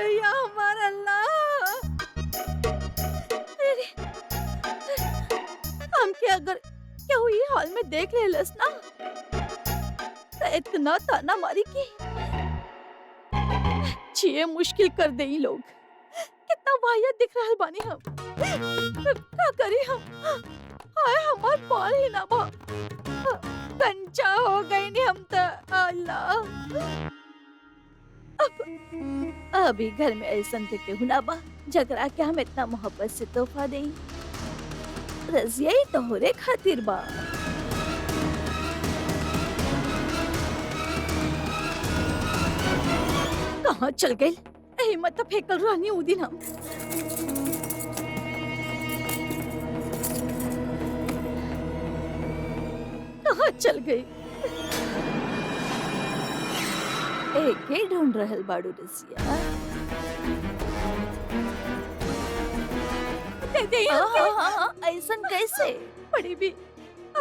या हमारा अल्लाह। अरे, हमके अगर केहू ई हाल में देख लेलस ना तो इतना ताना मारी कि जिए मुश्किल कर दे ई लोग। कितना वाहियात दिख रहल बानी हम। का करी हम? हाय हमार बाल ही ना बा। कंचा हो गई नी हम तो। अल्लाह। अभी घर में ऐसन के केहू ना बा जकरा के हम इतना मोहब्बत से तोहफा देई। रजिया ही तोहरे खातिर बा। कहाँ चल गई? हिम्मत तो फेंकल रहनी उ दिन हम। कहाँ चल गई? एके ढूंढ रहल बाड़ू रसिया। दे दे हमके। ऐसन कैसे? बड़ी भी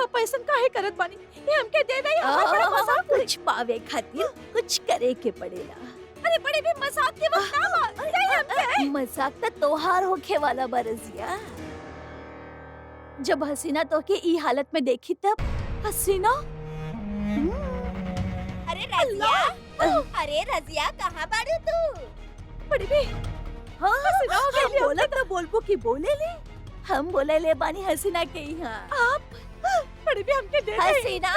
आप ऐसन काहे करत बानी? ये हमके दे दे। हमार बड़ा मजाक कुछ पावे खातिर कुछ करे के पड़ेला। अरे बड़ी भी मजाक के वक्त ना मार। दे हमके। मजाक तो तोहार होखे वाला बा रसिया। जब हसीना तो के ई हालत में देखी तब हसीना। अरे रजिया, अरे रजिया कहाँ बाड़ू तू? बड़ी भी हाँ हसीना हो गई। बोला तो बोलबो की बोले ले। हम बोले ले बानी हसीना के यहाँ। आप बड़ी भी हमके दे दे। हसीना,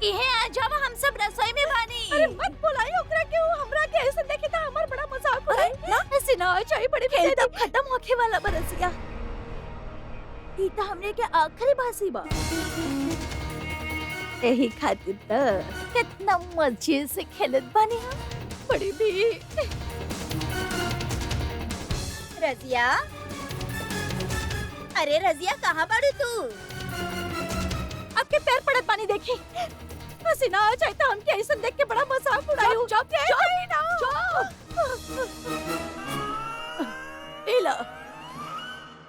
इहे आ जाव, हम सब रसोई में बानी। अरे मत बुलाई ओकरा के। वो हमरा के ऐसे देखी था हमार बड़ा मजाक उड़ाई ना। हसीना आ जाई। बड़ी भी तब खत्म होखे वाला बरसिया। ई त हमने के आखिरी बासी बा। यही खातिर त कितना मजे से खेलत बानी हम। बड़ी भी रजिया, अरे रजिया कहाँ बाड़ू तू? आपके पैर पड़त बानी देखी। हसीना आ जाए तो हमके ऐसा देख के बड़ा मजाक उड़ाई। एला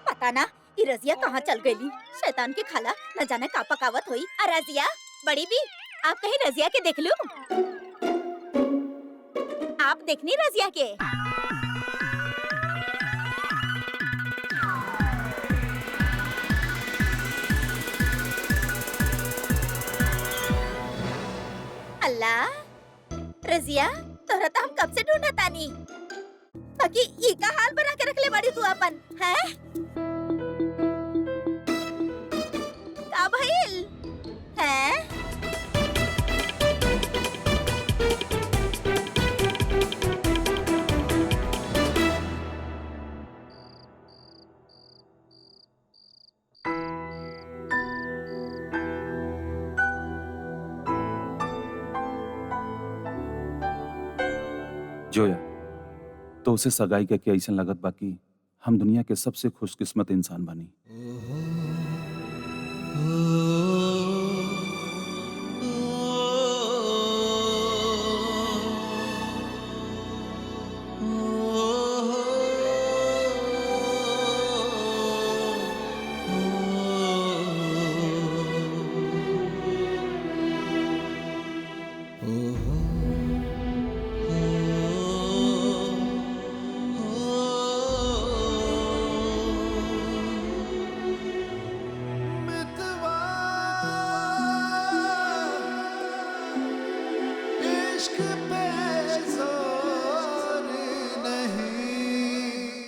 पता ना ये रजिया कहाँ चल गई। शैतान की खाला न जाने का पकावत हुई। आ रजिया, बड़ी भी आप कहीं रजिया के देख लूं? आप देखनी रजिया के? अल्लाह, रजिया तोहरा तो हम कब से ढूंढा तानी। बाकी ई का हाल बना के रख ले बड़ी तू अपन है? का भइल है? जोया, तो उसे सगाई के ऐसा लगत बाकी हम दुनिया के सबसे खुशकिस्मत इंसान बानी।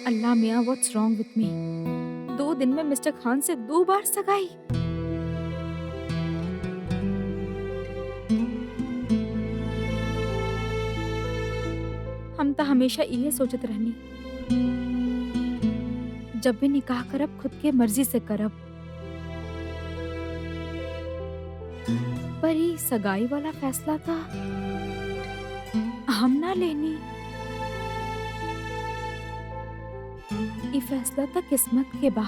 अल्लाह मियाँ, व्हाट्स रॉन्ग विथ मी? 2 दिन में मिस्टर खान से 2 बार सगाई। हम तो हमेशा ये सोचत रहनी जब भी निकाह करब खुद के मर्जी से करब, पर ये सगाई वाला फैसला था हम ना लेनी। ये फैसला था किस्मत के बा।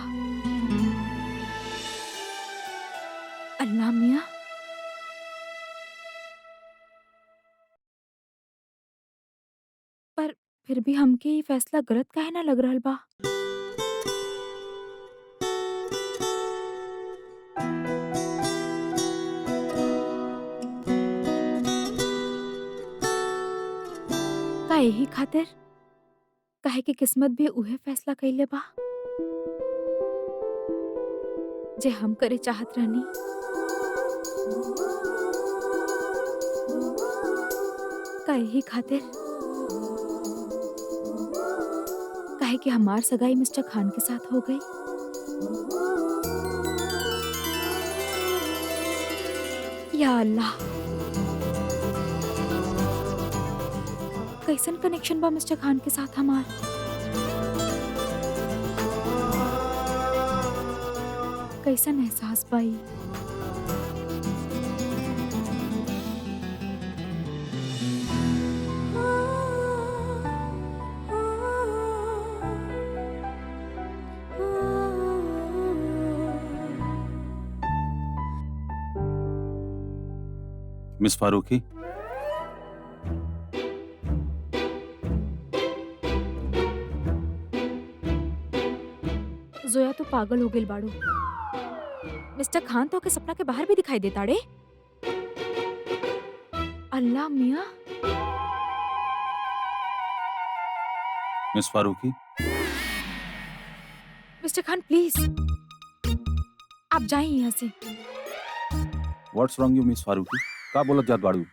अल्लाह मियाँ, पर फिर भी हमके ये फैसला गलत काहे ना लग रहल बा। का यही खातिर काहे की किस्मत भी उहे फैसला कइले बा जे हम करे चाहत रहनी। काहे ही खातिर काहे कि हमार सगाई मिस्टर खान के साथ हो गई। या अल्लाह, कैसन कनेक्शन बा मिस्टर खान के साथ हमार। कैसन एहसास पाई। मिस फारूकी, जोया तो पागल हो गई बाड़ू। मिस्टर खान तो के सपना के बाहर भी दिखाई देता रे। अल्लाह मियाँ, Miss Farooqui, Mister Khan please आप जाइए यहाँ से। What's wrong you Miss Farooqui? का बोलत जात बाड़ू?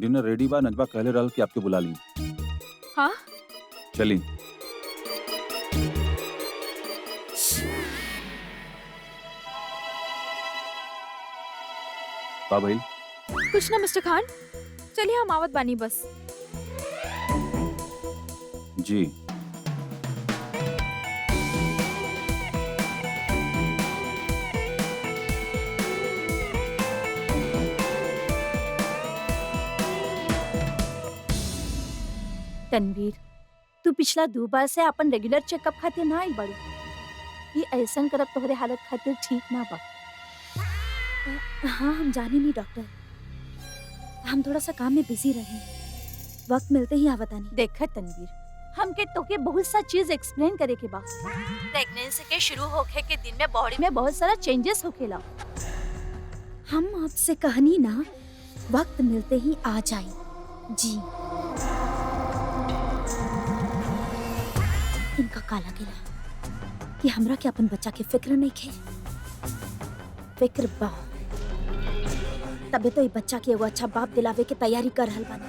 डिनर रेडी बा, नजबा कहले रहल कि आपके बुला ली। हाँ चली। का भाई? कुछ ना मिस्टर खान, चलिए हम आवत बानी बस। जी। तनवीर, तू पिछला 2 बार से अपन रेगुलर चेकअप खातिर ना आई बाड़ू। ये ऐसन करब तोहरे हालत खातिर ठीक ना बा। हाँ हम जाने नहीं डॉक्टर, हम थोड़ा सा काम में बिजी रहे, वक्त मिलते ही आवतानी। देख तनवीर, हमके तोके बहुत सा चीज एक्सप्लेन करे के बा। प्रेगनेंसी के शुरू होखे के दिन में बॉडी में बहुत सारा चेंजेस होखेला। हम आपसे कहनी ना, वक्त मिलते ही आ जाए। जी इनका काला गिला कि हमरा के अपन बच्चा के फिक्र नहीं खे। फिक्र बा तबे तो ये बच्चा के एगो अच्छा बाप दिलावे के तैयारी कर रहल बानी।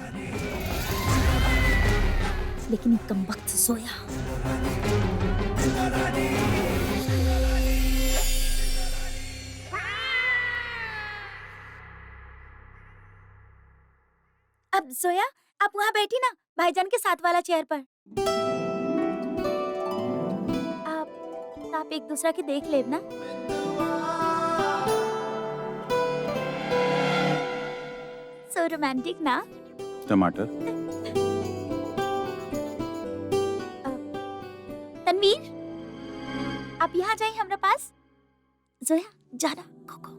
लेकिन ये कम वक्त सोया। अब सोया, आप वहाँ बैठी ना भाईजान के साथ वाला चेयर पर। आप एक दूसरा के देख लेब ना। सो रोमांटिक ना। टमाटर। तनवीर, आप यहाँ जाइए हमरा पास। जोया जाना कोको।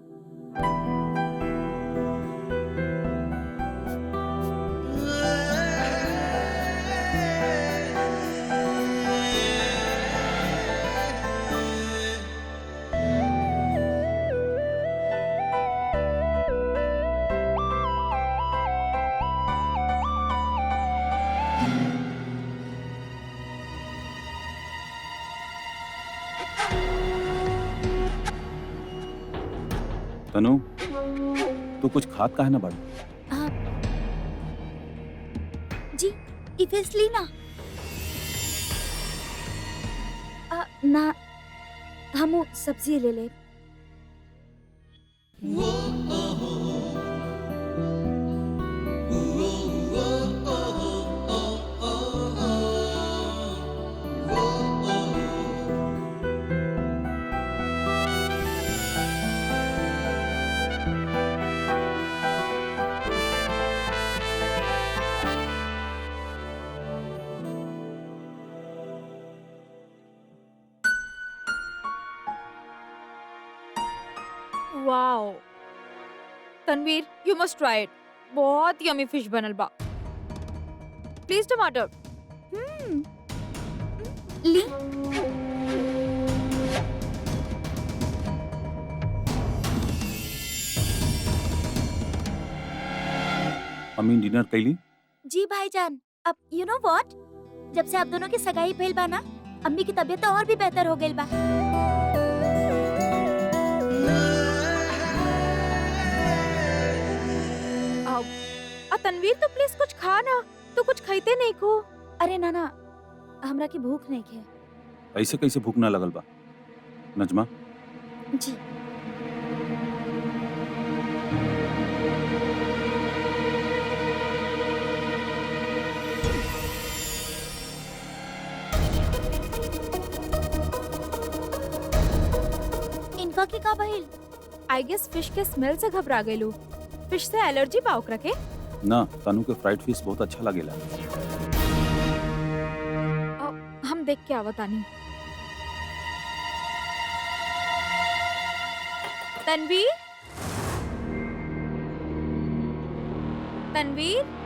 तनु, तू कुछ खात काहे ना बाड़ू? जी इफेसली ना। ना हम सब्जी ले ले। Wow Tanveer, you must try it. बहुत यमी फिश बनल बा। प्लीज टमाटर। ली अमीन डिनर कैली? जी भाईजान। अब यू नो व्हाट, जब से आप दोनों की सगाई भइल बा ना, अम्मी की तबीयत तो और भी बेहतर हो गई बा। तनवीर तो प्लीज कुछ खा ना, तो कुछ खाइते नहीं को। अरे नाना, हमरा की भूख नहीं खे। ऐसे कैसे भूख ना लगल बा नजमा? जी इनका की का भइल? आई गेस फिश के स्मेल से घबरा गए लो। फिश से एलर्जी बा ओकरा के। ना, तनु के फ्राइड फिश बहुत अच्छा लगेला। हम देख के आवतानी। तनवीर, तनवीर,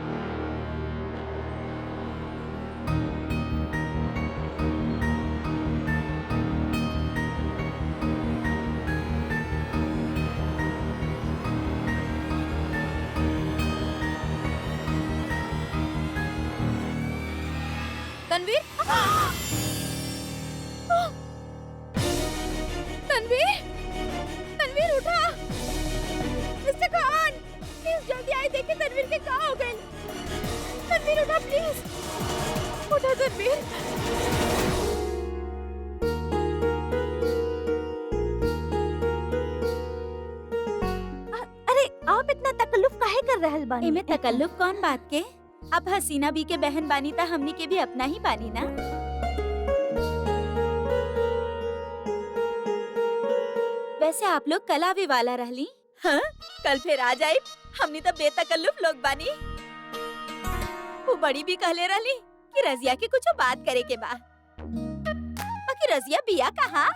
तनवीर, तनवीर, तनवीर उठा। मिस्टर खान, प्लीज जल्दी आइए, देखिए तनवीर के क्या हो गए। तनवीर उठा प्लीज, उठा तनवीर। अरे आप इतना तकल्लुफ काहे कर रहल बानी? इमे तकल्लुफ कौन बात के? अब हसीना बी के बहन बानी ता हमनी के भी अपना ही बानी ना। वैसे आप लोग कल आवे वाला रहली? हाँ, कल फिर आ जाए। हमनी तो बेतकल्लुफ लोग बानी। वो बड़ी भी कहले रहली कि रजिया की कुछ बात करे के बा। बाकी रजिया बिया कहाँ?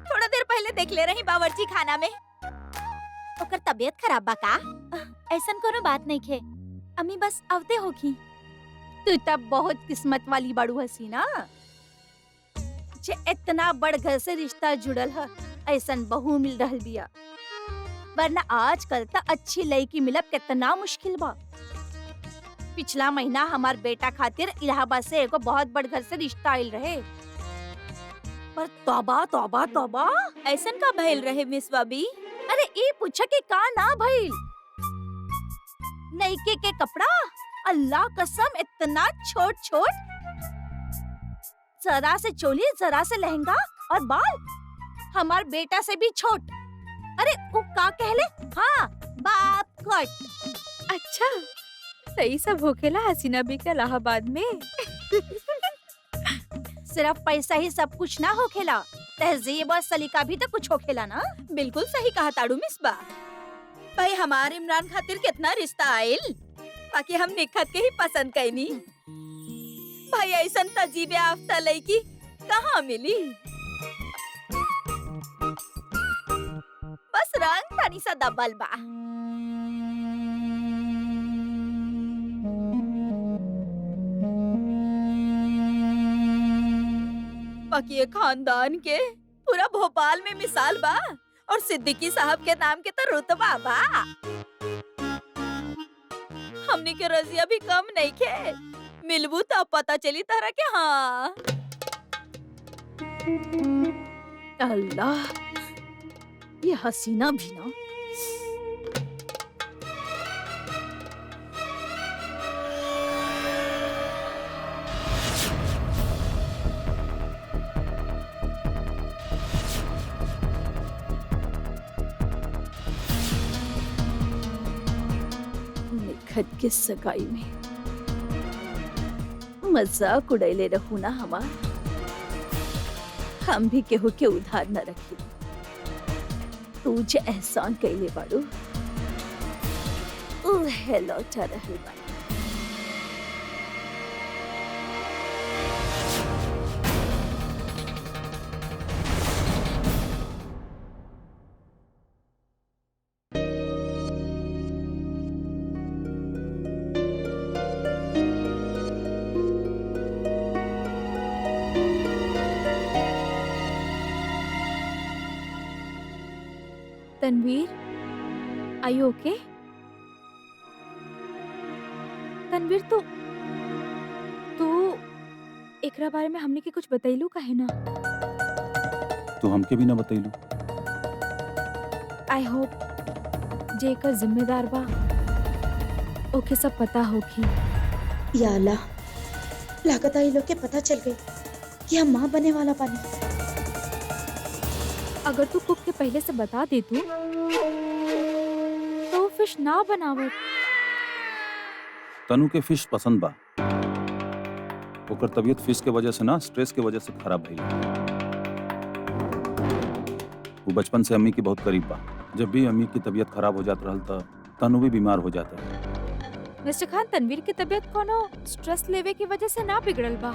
थोड़ा देर पहले देख ले रही बावर्ची खाना में। ओकर तबीयत खराब बा का? ऐसन कोनो बात नहीं खे। अम्मी बस आवते होगी। तू तब बहुत किस्मत वाली बाड़ू हसीना, जे इतना बड़ घर से रिश्ता जुड़ल है। ऐसन बहू मिल रहल बिया, वरना आजकल तो अच्छी लड़की मिलब कितना मुश्किल बा। पिछला महीना हमार बेटा खातिर इलाहाबाद से एगो बहुत बड़ घर से रिश्ता आइल रहे, पर तौबा तौबा तौबा, ऐसन का भइल रहे मिस बॉबी? अरे ई पूछा के का ना भइल। नईके के कपड़ा, अल्लाह कसम इतना छोट छोट, जरा से चोली जरा से लहंगा, और बाल हमार बेटा से भी छोट। अरे वो का कहले? हाँ, बाप कट। अच्छा, सही सब होखेला हसीना बी के इलाहाबाद में। सिर्फ पैसा ही सब कुछ ना होखेला, तहजीब और सलीका भी तो कुछ होखेला ना। बिल्कुल सही कहा ताड़ू मिस बा। भाई हमारे इमरान खातिर कितना रिश्ता आइल, बाकी हम निखत के ही पसंद कैनी। भाई ऐसन तजीबे आफ्ता लड़की कहाँ मिली? बस रंग तनी सा दबल बा। बाकी ये खानदान के पूरा भोपाल में मिसाल बा, और सिद्दीकी साहब के नाम के तो रुतबा बा। हमनी के रजिया भी कम नहीं खे। मिलबू तो पता चली तारा के। हाँ, अल्लाह, ये हसीना भी ना। निखत के सगाई में मजाक उड़ैले रहू ना हमार। हम भी केहू के उधार न रखी। तू जे एहसान कैले बाड़ू, उहे लौटा रहल बानी। Tanveer, are you okay? Tanveer, एकरा बारे में हमने के कुछ बतैलू काहे ना? तू हमके भी ना बतैलू। आई होप जे एकर जिम्मेदार बा ओके सब पता होगी। या अल्लाह, लागत आई लोग के पता चल गई कि हम माँ बने वाला बानी। अगर तू कुक के पहले से बता दे तू तो वो फिश ना बनावत। तनु के फिश पसंद बा। ओकर तबीयत फिश के वजह से ना, स्ट्रेस के वजह से खराब भइल। वो बचपन से अम्मी की बहुत करीब बा। जब भी अम्मी की तबीयत खराब हो जात रहल त तनु भी बीमार हो जाता है। मिस्टर खान, तनवीर की तबीयत कोनो स्ट्रेस लेवे की वजह से ना बिगड़ल बा,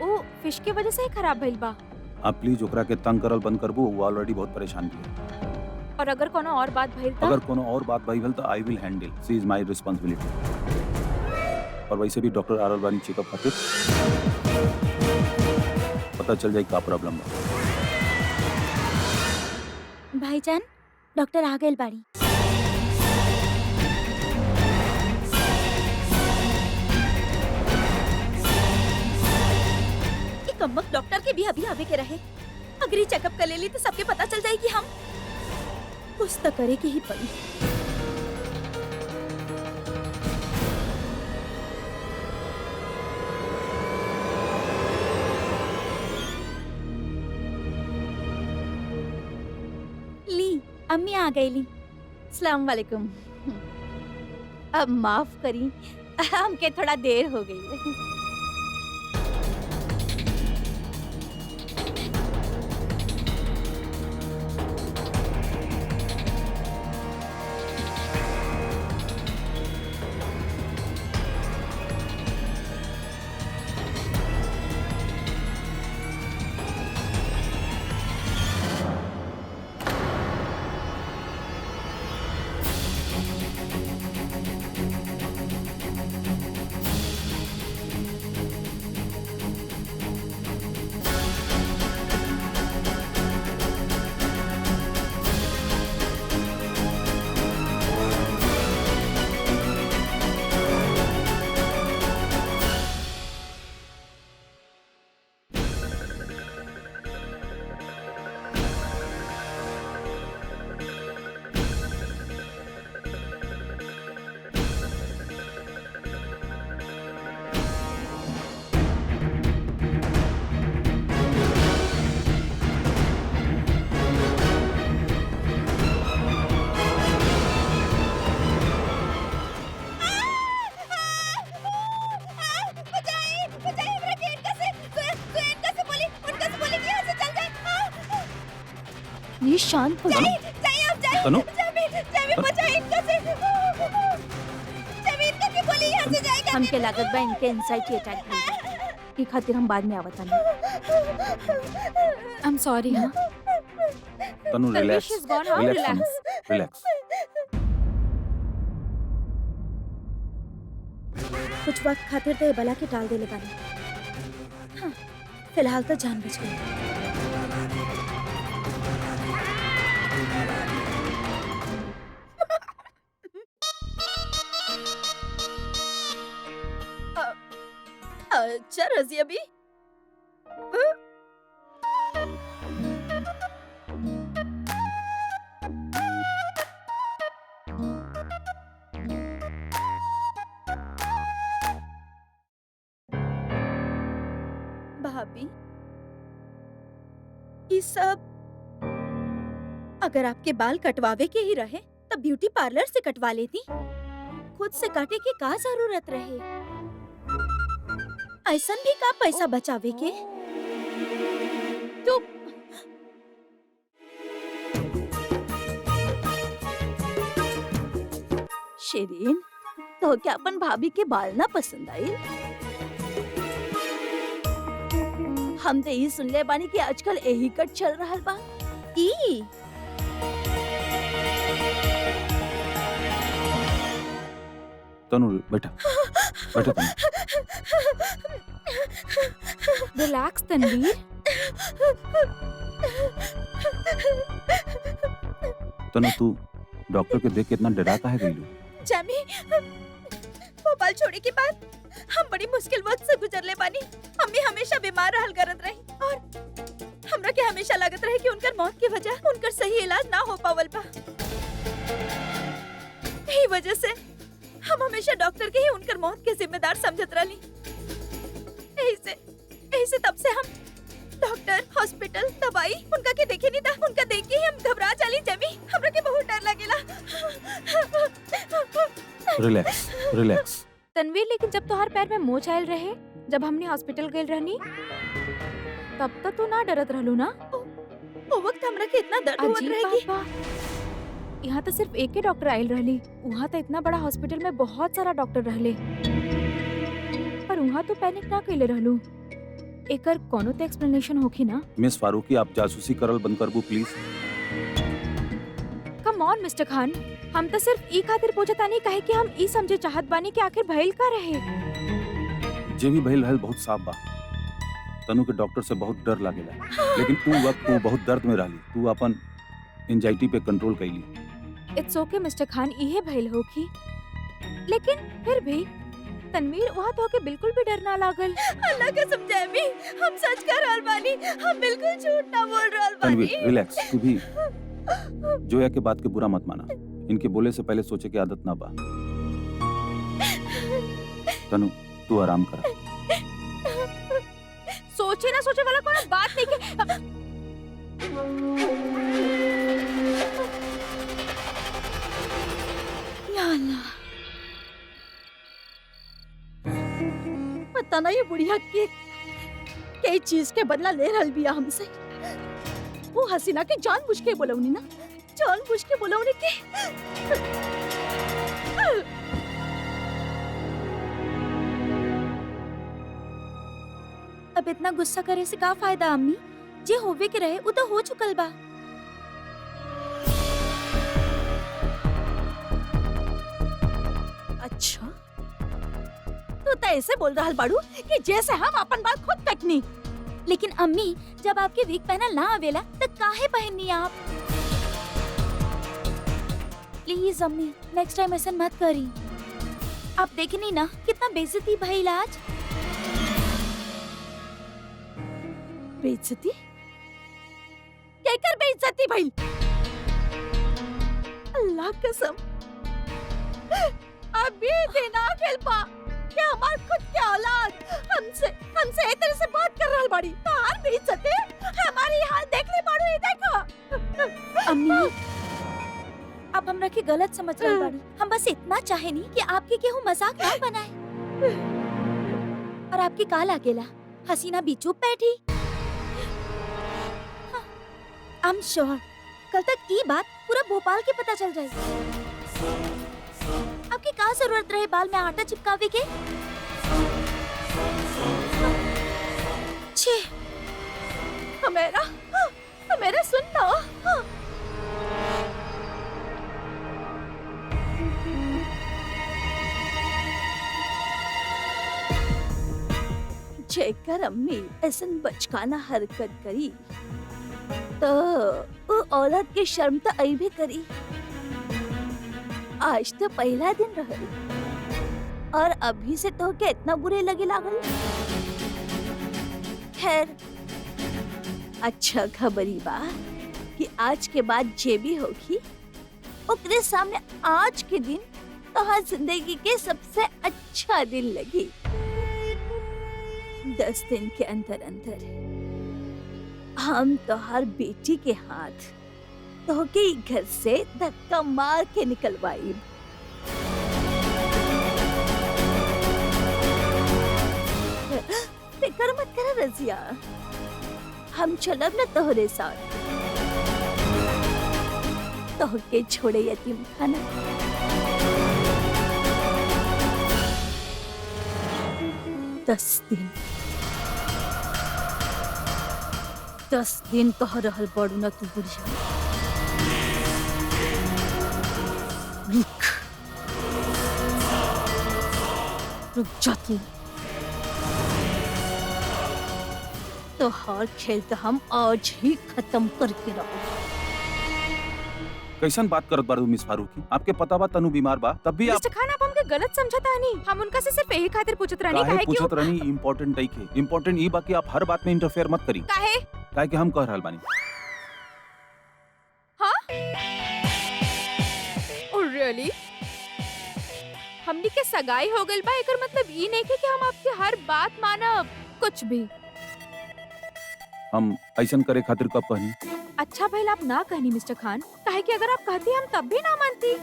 वो फिश की वजह से ही खराब भइल बा। आप प्लीज ओकरा के तंग करल बंद करबू। वो ऑलरेडी बहुत परेशान भी। और अगर कोनो और बात भइल त अगर कोनो और बात भइल त I will handle. She is my responsibility. और वैसे भी डॉक्टर आरल बानी चेकअप खातिर, पता चल जाए का प्रॉब्लम बा। भाईजान, डॉक्टर आ गए बाड़ी। कम्बक डॉक्टर के भी अभी आवे के रहे। अगर ये चेकअप कर लेली तो सबके पता चल जाए कि हम कुछ तो करे के ही पड़ी। ली, अम्मी आ गई ली। अस्सलाम वालेकुम। अब माफ करी, हमके थोड़ा देर हो गई। ये शांत हो जाओ। तनु, हमके लागत बा इनके एंजाइटी अटैक भइल। ई खातिर हम बाद में आवतानी। I am sorry. हाँ, Tanu relax, She's gone. How relax Tanu, relax? Relax. कुछ वक्त खातिर तो ये बला के टाल देले बानी। हाँ, फिलहाल तो जान बच गई। अच्छा रजिया भी भाभी, ये सब अगर आपके बाल कटवावे के ही रहे तब ब्यूटी पार्लर से कटवा लेती। खुद से काटे की का जरूरत रहे? ऐसा भी का पैसा बचावे के? तो शेरीन, तो क्या अपन भाभी के बाल ना पसंद आई? हम तो यही सुन ले बानी कि आजकल यही कट चल रहा बा। ई तनु बैठा, बैठा तनु। रिलैक्स तनवीर। तनु तू डॉक्टर के देख के इतना डरा काहे गई? जामी, वो बाल छोड़े के बाद हम बड़ी मुश्किल वक्त से गुजरले बानी। अम्मी हमेशा बीमार रहल करत रही और हमरा के हमेशा लगत रहे कि उनकर मौत की वजह उनकर सही इलाज ना हो पावल बा। यही वजह से हम हमेशा डॉक्टर के ही उनकर मौत के जिम्मेदार समझत रहली। यही से तब से हम डॉक्टर, हॉस्पिटल, दवाई उनका के देखे नहीं था। उनका देख के ही हम घबरा जाली। जमी हमरा के बहुत डर लगेला। Relax relax. तनवीर, लेकिन जब तोहार पैर में मोच आयल रहे, जब हमने हॉस्पिटल गए रहनी, तब तो तू ना डरत रहलू ना? वो वक्त हमरा के इतना दर्द होत अजीब रहेगी। बात बा। यहाँ तो सिर्फ एक ही डॉक्टर आयल रहली। वहाँ तो इतना बड़ा हॉस्पिटल में बहुत सारा डॉक्टर रहले, पर वहाँ तो पैनिक ना कैले रहलू। एकर कोनो तो एक्सप्लेनेशन होखी ना? मिस फारूकी, आप जासूसी करल बंद करबू प्लीज। कम ऑन मिस्टर खान, हम तो सिर्फ ई खातिर पूछतानी काहे कि हम ई समझे चाहत बानी कि आखिर भइल का रहे। जे भी भइल रहल बहुत साफ बा। तनु के डॉक्टर से बहुत डर लागेला, लेकिन ऊ वक्त तू बहुत दर्द में रहली। तू अपन एंजाइटी पे कंट्रोल कैली। इट्स ओके मिस्टर खान, इहे भइल होखी, लेकिन फिर भी तनवीर, वहाँ तो के बिल्कुल भी डर ना लागल। अल्लाह का समझाए भी, हम सच कह रहल बानी। हम बिल्कुल झूठ ना बोल रहल बानी। तनवीर रिलैक्स। तू भी जोया के बात के बुरा मत माना। इनके बोले से पहले सोचे की आदत ना बा। तनु, तू आराम कर। सोचे ना सोचे वाला कोई बात नहीं के। या अल्लाह, पता नहीं ये बुढ़िया के कई चीज के बदला ले रहल बिया हमसे। वो हसीना के जानबूझ के बोलौनी ना, जानबूझ के बोलौनी के। अब इतना गुस्सा करे से का फायदा अम्मी? जे होवे के रहे उ तो हो चुकल बा। अच्छा, तू तो ऐसे बोल रहल बाड़ू कि जैसे हम अपन बात खुद कटनी। लेकिन अम्मी, जब आपके वीक पहनल ना आवेला तो काहे पहननी आप? प्लीज अम्मी, नेक्स्ट टाइम ऐसा मत करी। आप देखनी ना कितना बेइज्जती भइल आज। बेइज्जती? केकर बेइज्जती भइल? अल्लाह कसम, अभी दिन आ गेल बा कि हमार खुद के औलाद हमसे ए तरह से बात कर रहल बाड़ी। तार बेइज्जती हमारी हाल देख ले बाड़ू। ये देखो अम्मी, आप हमरा के गलत समझ रही बाड़ी। हम बस इतना चाहेनी कि आपके केहू मजाक ना बनाए। और आपकी का लागेला हसीना भी चुप बैठी। आई एम श्योर कल तक ये बात पूरा भोपाल के पता चल जाए। आपकी का जरूरत रहे बाल में आटा चिपकावे के? छे, हमेरा सुन लो। जेकर अम्मी ऐसन बचकाना हरकत करी तो वो औरत के शर्म तो अइबे करी। आज तो पहला दिन रहल और अभी से तो के इतना बुरे लगे लागल। खैर, अच्छा खबरी बा कि आज के बाद जे भी होगी ओकरे सामने आज के दिन तोहार जिंदगी के सबसे अच्छा दिन लगी। 10 दिन के अंदर अंदर हम तोहार बेटी के हाथ तोहके घर से धक्का मार के निकलवाई। फिकर मत कर रजिया, हम चलब न तोहरे साथ। तोहके छोड़े यतीम खाना। दस दिन कह रहल बड़ू न तू बुढ़िया। रुक जा तू। तो हर खेल तो हम आज ही खत्म करके रहो। कैसन बात करत बारू मिस फारूकी? आपके पता बा तनु बीमार बा, तब भी आप मिस्टर खान, आप हमके गलत समझता नहीं। हम उनका से सिर्फ यही खातिर पूछत रहनी काहे काहे कि पूछत रहनी इम्पोर्टेंट नहीं के इम्पोर्टेंट ई बाकी आप हर बात में इंटरफेयर मत करी काहे काहे कि हम कह रहल बानी। ओ रियली हमनी के सगाई हो गइल बा एकर मतलब ई नहीं कि हम आपकी हर बात मानब कुछ भी। हम ऐसन करे खातिर कब कहनी? अच्छा भइल आप ना कहनी मिस्टर खान, काहे कि अगर आप कहती हम तब भी ना मानती।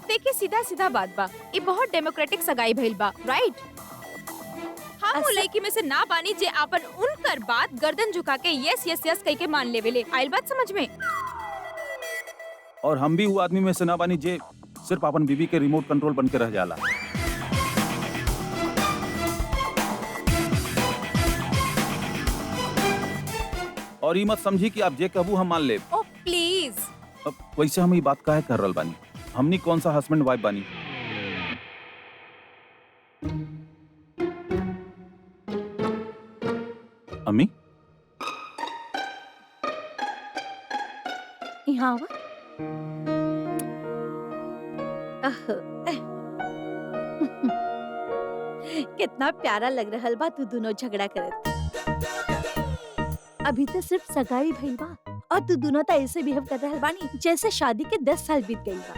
देखिए सीधा सीधा बात बा, ये बहुत डेमोक्रेटिक सगाई भइल बा, राइट? हम उ लड़की में से ना बानी जे आपन उनकर बात गर्दन झुका के यस यस यस कह के मान लेवेले। आइल बात समझ में? और हम भी वो आदमी में से ना बानी जे सिर्फ अपन बीवी के रिमोट कंट्रोल बन के रह जाला। और ये मत समझी कि आप जे कहबू हम मान ले। ओ प्लीज। अब वैसे हम ये बात काहे कर रहल बानी? हमनी कौन सा हस्बैंड वाइफ बानी? अम्मी यहाँ आवा। कितना प्यारा लग रहल बा तू दोनों झगड़ा करत। अभी तो सिर्फ सगाई भइल बा और तू दोनों तो ऐसे बिहेव कर रहल बानी जैसे शादी के 10 साल बीत गइल बा।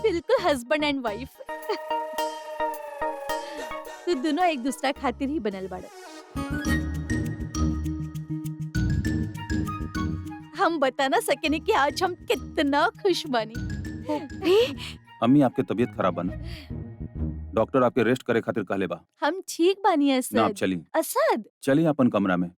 बिल्कुल हस्बैंड एंड वाइफ। तू दोनों एक दूसरा खातिर ही बनल बाड़। हम बता ना सकेनी कि आज हम कितना खुश बानी। अम्मी आपके तबीयत खराब बना, डॉक्टर आपके रेस्ट करे खातिर कहले बा। हम ठीक बानी ना आप असद। चली असद चली अपन कमरा में।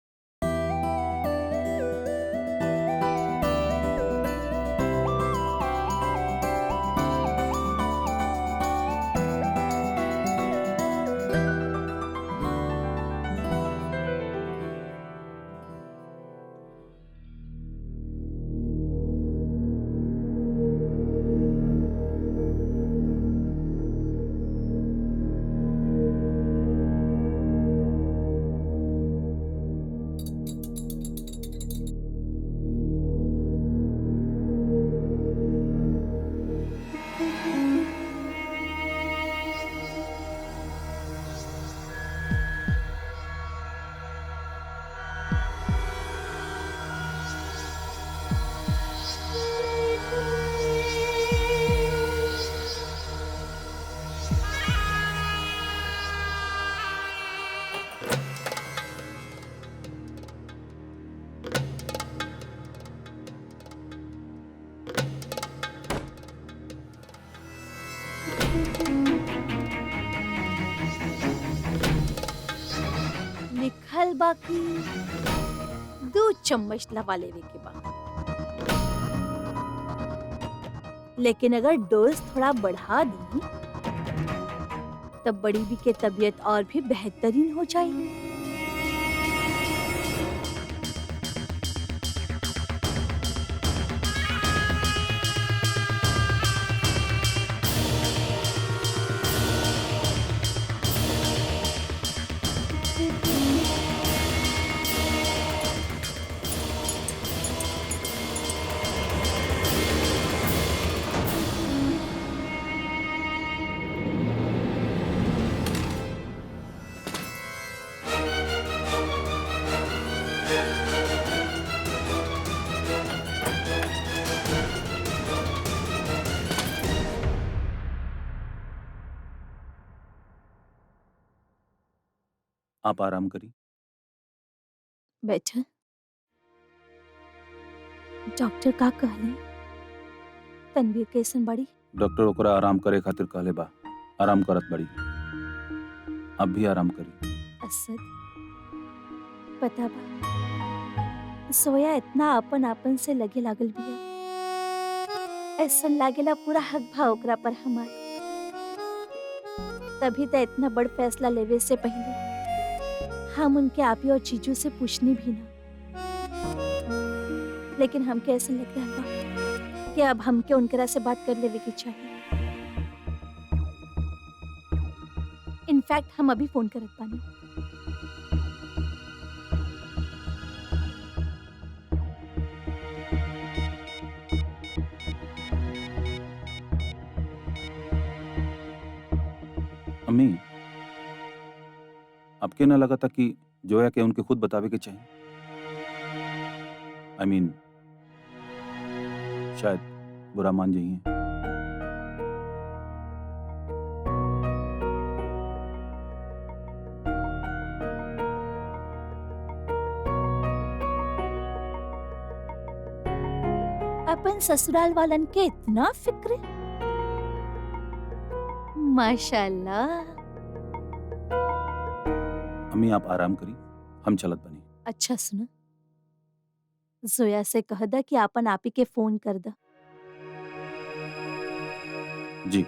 लिखल बाकी 2 चम्मच लवा लेवे के बा। लेकिन अगर डोज थोड़ा बढ़ा दी तब बड़ी भी के तबीयत और भी बेहतरीन हो जाएगी। आप आराम करी। बैठा। डॉक्टर का कहले तनवीर कैसन बड़ी? डॉक्टर ओकरा आराम करे खातिर कहले बा, आराम करत बड़ी। अब भी आराम करी। असद पता बा सोया इतना अपन से लगे लागल बिया, ऐसा लागेला पूरा हक भा ओकरा पर हमार। तभी तो इतना बड़ फैसला लेवे से पहले हम उनके आपी और चीजों से पूछनी भी ना। लेकिन हमके ऐसा लग रहा बा कि अब हमके उनकरा से बात कर लेवे की चाहिए। इनफैक्ट हम अभी फोन करत बानी। अम्मी, आपके ना लगा था कि जोया के उनके खुद बतावे के चाहिए? आई मीन शायद बुरा मान जाइए। अपन ससुराल वालन के इतना फिक्र, माशाल्लाह। अम्मी आप आराम करी, हम चलत बनी। अच्छा सुनो, जोया से कह दा कि आपन आपी के फोन कर दा। जी।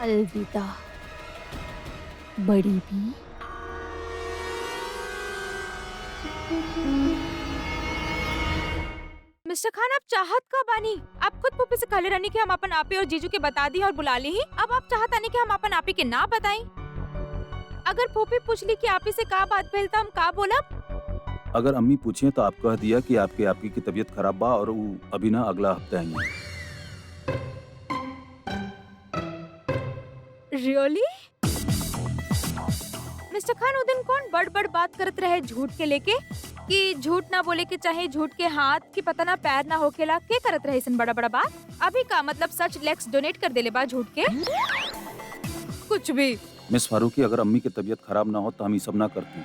अलविदा बड़ी भी। मिस्टर खान, आप चाहत का बानी? आप खुद पुप्पी से कहले रहनी कि हम अपन आपी और जीजू के बता दी और बुला ली ही। अब आप चाहत आनी कि हम अपन आपी के ना बताई? अगर पुप्पी पूछली कि आपी से का बात भेल, तो हम का बोलब? अगर अम्मी पूछे तो आप कह दिया कि आपके आपकी की तबीयत खराब बा और वो अभी ना अगला हफ्ते आएंगे। रियली? मिस्टर खान, उस दिन कौन बड़ बड़ बात करत रहे झूठ के लेके कि झूठ ना बोले के चाहे, झूठ के हाथ की पता ना पैर ना होकेला, के करत रहे इसन बड़ा बड़ा बात? अभी का मतलब सच लेक्स डोनेट कर देले बा झूठ के? कुछ भी। मिस फारूकी, अगर अम्मी की तबीयत खराब ना हो तो हम ये सब ना करती।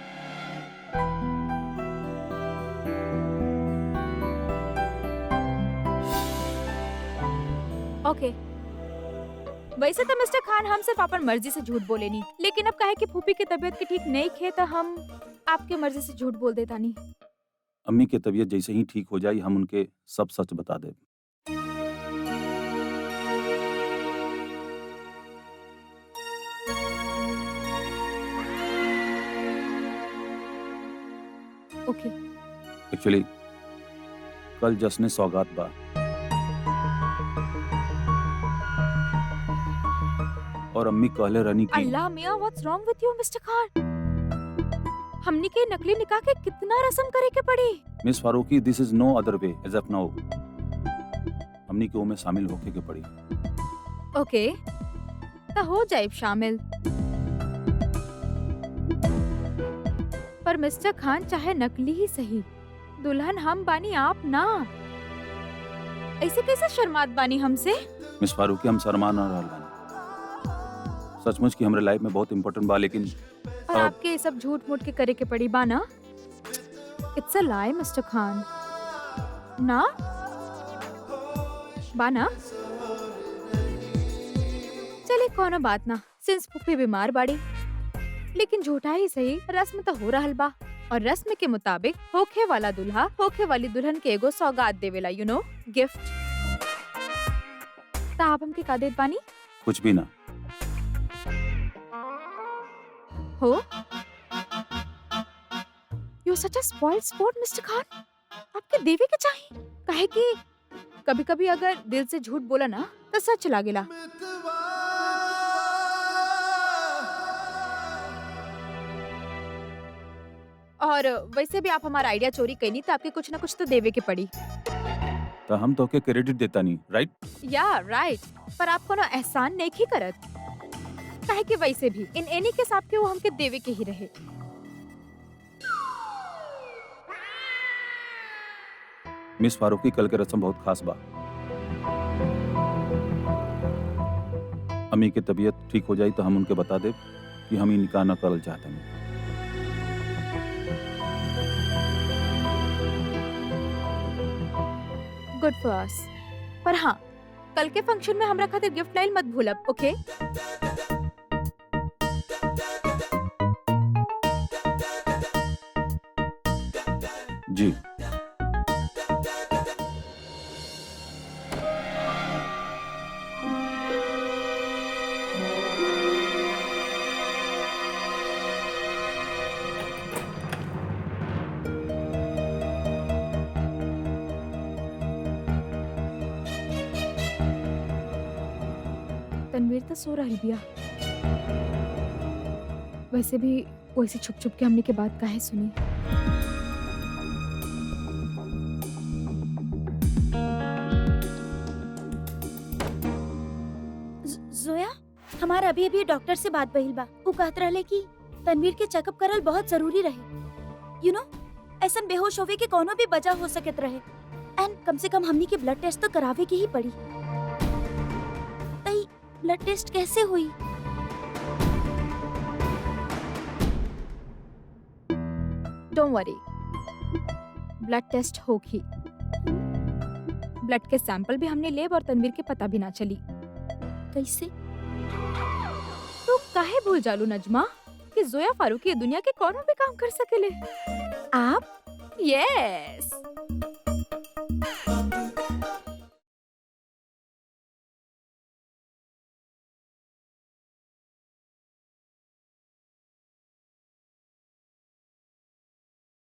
ओके। वैसे तो मिस्टर खान हम सिर्फ अपन मर्जी से झूठ बोले नहीं, लेकिन अब कहे कि फूफी की तबीयत की ठीक नहीं खे तो हम आपके मर्जी से झूठ बोल देता नहीं। अम्मी की तबीयत जैसे ही ठीक हो जाए हम उनके सब सच बता दे। ओके। एक्चुअली कल जश्न सौगात बा और अम्मी कहले रहनी कि अल्लाह मियां, व्हाट्स रॉन्ग विद यू मिस्टर खान? हमनी के नकली निकाह के कितना रस्म करे के पड़ी? Miss Farooqui, this is no other way as of now. हमनी के में शामिल होके के पड़ी। ओके, तो हो जाए शामिल। पर मिस्टर खान, चाहे नकली ही सही, दुल्हन हम बानी, आप ना। ऐसे कैसे शर्मात बानी हमसे? मिस फारूकी, हम शर्मा ना रहल बानी। सचमुच की हमरे लाइफ में बहुत इम्पोर्टेंट बा, लेकिन पर आपके ये सब झूठ मूठ के करे के पड़ी बा ना? इट्स अ लाई मिस्टर खान, ना बा ना? चले कोनो बात ना, सिंस पुप्पी बीमार बाड़ी, लेकिन झूठा ही सही, रस्म तो हो रहल बा और रस्म के मुताबिक होखे वाला दुल्हा होखे वाली दुल्हन के एगो सौगात देवेला, यू नो, गिफ्ट। तो आप हमके का देत बानी? कुछ भी ना। हो? You're such a spoiled sport, mister Khan. आपके देवे के चाहिए, काहे कि कभी-कभी अगर दिल से झूठ बोला ना तो सच लागेला। और वैसे भी आप हमारा आइडिया चोरी कैनी तो आपके कुछ ना कुछ तो देवे के पड़ी। तो हम तो के क्रेडिट देता नहीं, राइट? या राइट, पर आपको ना एहसान नहीं करत काहे कि वैसे भी इन एनी के साथ के वो हमके देवे के ही रहे। मिस फारूकी, कल के रस्म बहुत खास बा। अम्मी की तबीयत ठीक हो जाई तो हम उनके बता दे कि हम ही निकाह न करल चाहते हैं। Good for us. पर हाँ, कल के फंक्शन में हमरा खातिर गिफ्ट लाइल मत भूलब, ओके? जी। तनवीर तो सो रहल बिया। वैसे भी वैसे छुप छुप के हमने के बात काहे सुनी। जोया, हमारा अभी अभी डॉक्टर से बात भइल बा। वो कहत रहले कि तनवीर के चेकअप करल बहुत जरूरी रहे। यू नो, ऐसन बेहोश होवे के कोनो भी वजह हो सकत रहे। एंड कम से कम हमनी के ब्लड टेस्ट तो करावे के ही पड़ी। तई ब्लड टेस्ट कैसे हुई? डोंट वरी, ब्लड टेस्ट होगी। ब्लड के सैंपल भी हमने लेब और तनवीर के पता भी ना चली। कैसे? तो काहे भूल जालू नजमा कि जोया फारूकी दुनिया के कोनो भी काम कर सकेले। आप? यस,